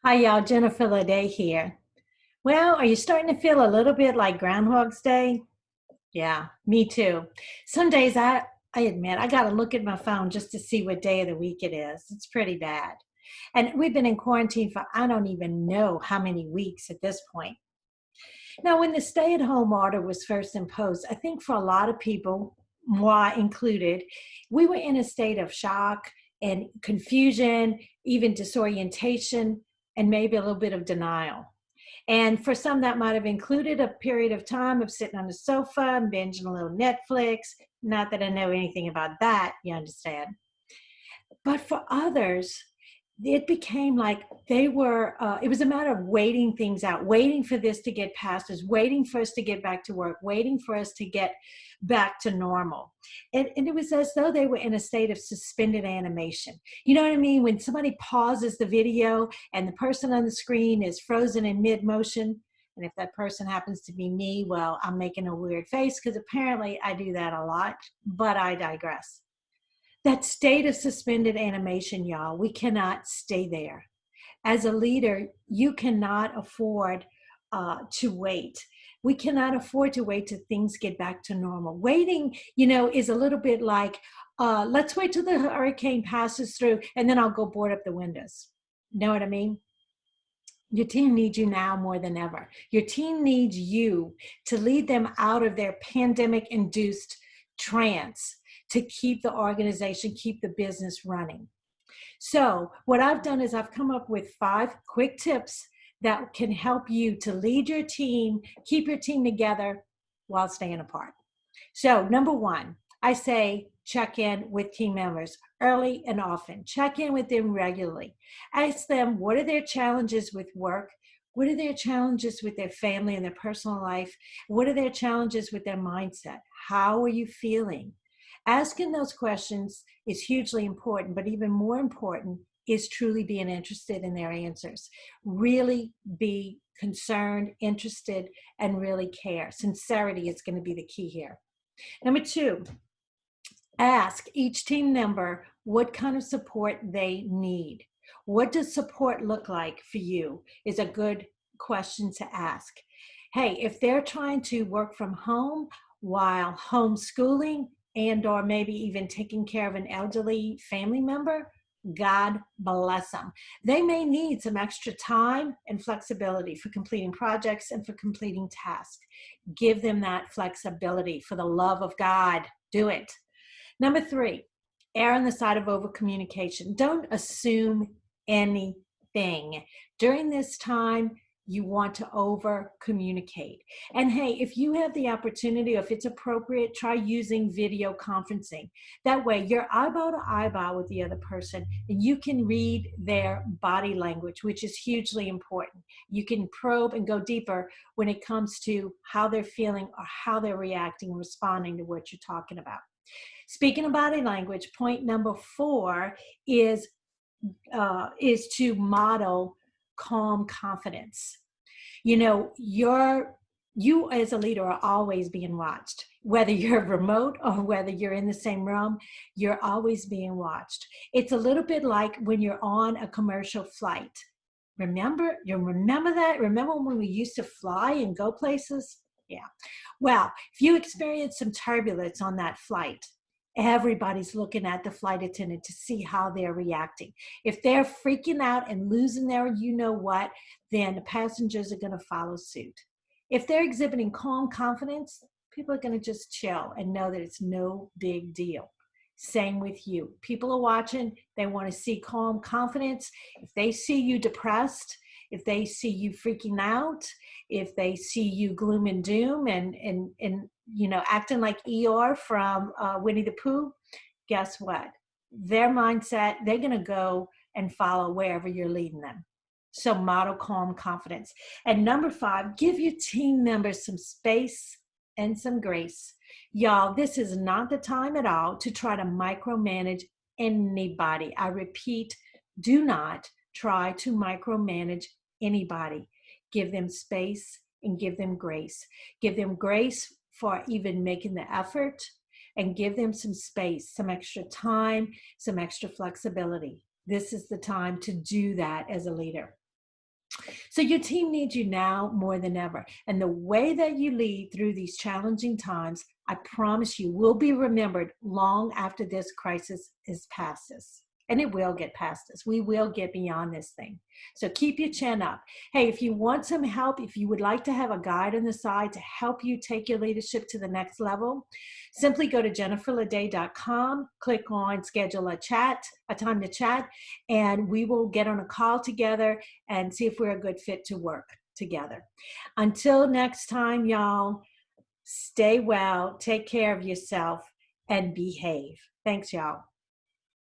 Hi, y'all. Jennifer Lede here. Well, are you starting to feel a little bit like Groundhog's Day? Yeah, me too. Some days I admit I got to look at my phone just to see what day of the week it is. It's pretty bad. And we've been in quarantine for I don't even know how many weeks at this point. Now, when the stay-at-home order was first imposed, I think for a lot of people, moi included, we were in a state of shock and confusion, even disorientation, and maybe a little bit of denial. And for some, that might have included a period of time of sitting on the sofa and binging a little Netflix. Not that I know anything about that, you understand. But for others, it became like it was a matter of waiting things out, waiting for this to get past us, waiting for us to get back to work, waiting for us to get back to normal. And it was as though they were in a state of suspended animation. You know what I mean? When somebody pauses the video and the person on the screen is frozen in mid motion. And if that person happens to be me, well, I'm making a weird face because apparently I do that a lot, but I digress. That state of suspended animation, y'all, we cannot stay there. As a leader, you cannot afford to wait. We cannot afford to wait till things get back to normal. Waiting, is a little bit like, let's wait till the hurricane passes through and then I'll go board up the windows. Know what I mean? Your team needs you now more than ever. Your team needs you to lead them out of their pandemic induced trance to keep the organization, keep the business running. So, what I've done is I've come up with 5 quick tips that can help you to lead your team, keep your team together while staying apart. So, number one, I say check in with team members early and often. Check in with them regularly. Ask them what are their challenges with work? What are their challenges with their family and their personal life? What are their challenges with their mindset? How are you feeling? Asking those questions is hugely important, but even more important is truly being interested in their answers. Really be concerned, interested, and really care. Sincerity is going to be the key here. Number 2, ask each team member what kind of support they need. What does support look like for you is a good question to ask. Hey, if they're trying to work from home while homeschooling and or maybe even taking care of an elderly family member, God bless them. They may need some extra time and flexibility for completing projects and for completing tasks. Give them that flexibility for the love of God. Do it. Number 3, err on the side of over communication. Don't assume anything. During this time, you want to over communicate. And hey, if you have the opportunity, or if it's appropriate, try using video conferencing. That way, you're eyeball to eyeball with the other person, and you can read their body language, which is hugely important. You can probe and go deeper when it comes to how they're feeling or how they're reacting and responding to what you're talking about. Speaking of body language, point number 4 is to model calm confidence. You as a leader are always being watched. Whether you're remote or whether you're in the same room, you're always being watched. It's a little bit like when you're on a commercial flight. Remember that? Remember when we used to fly and go places? Yeah. Well, if you experience some turbulence on that flight, everybody's looking at the flight attendant to see how they're reacting. If they're freaking out and losing their you know what, then the passengers are going to follow suit. If they're exhibiting calm confidence, people are going to just chill and know that it's no big deal. Same with you. People are watching, they want to see calm confidence. If they see you depressed, if they see you freaking out, if they see you gloom and doom and acting like Eeyore from Winnie the Pooh, guess what? Their mindset, they're going to go and follow wherever you're leading them. So model calm confidence. And number 5, give your team members some space and some grace. Y'all, this is not the time at all to try to micromanage anybody. I repeat, do not try to micromanage anybody. Give them space and give them grace. Give them grace for even making the effort, and give them some space, some extra time, some extra flexibility. This is the time to do that as a leader. So your team needs you now more than ever. And the way that you lead through these challenging times, I promise you, will be remembered long after this crisis is past us. And it will get past us. We will get beyond this thing. So keep your chin up. Hey, if you want some help, if you would like to have a guide on the side to help you take your leadership to the next level, simply go to jenniferledey.com, click on schedule a time to chat, and we will get on a call together and see if we're a good fit to work together. Until next time, y'all, stay well, take care of yourself, and behave. Thanks, y'all.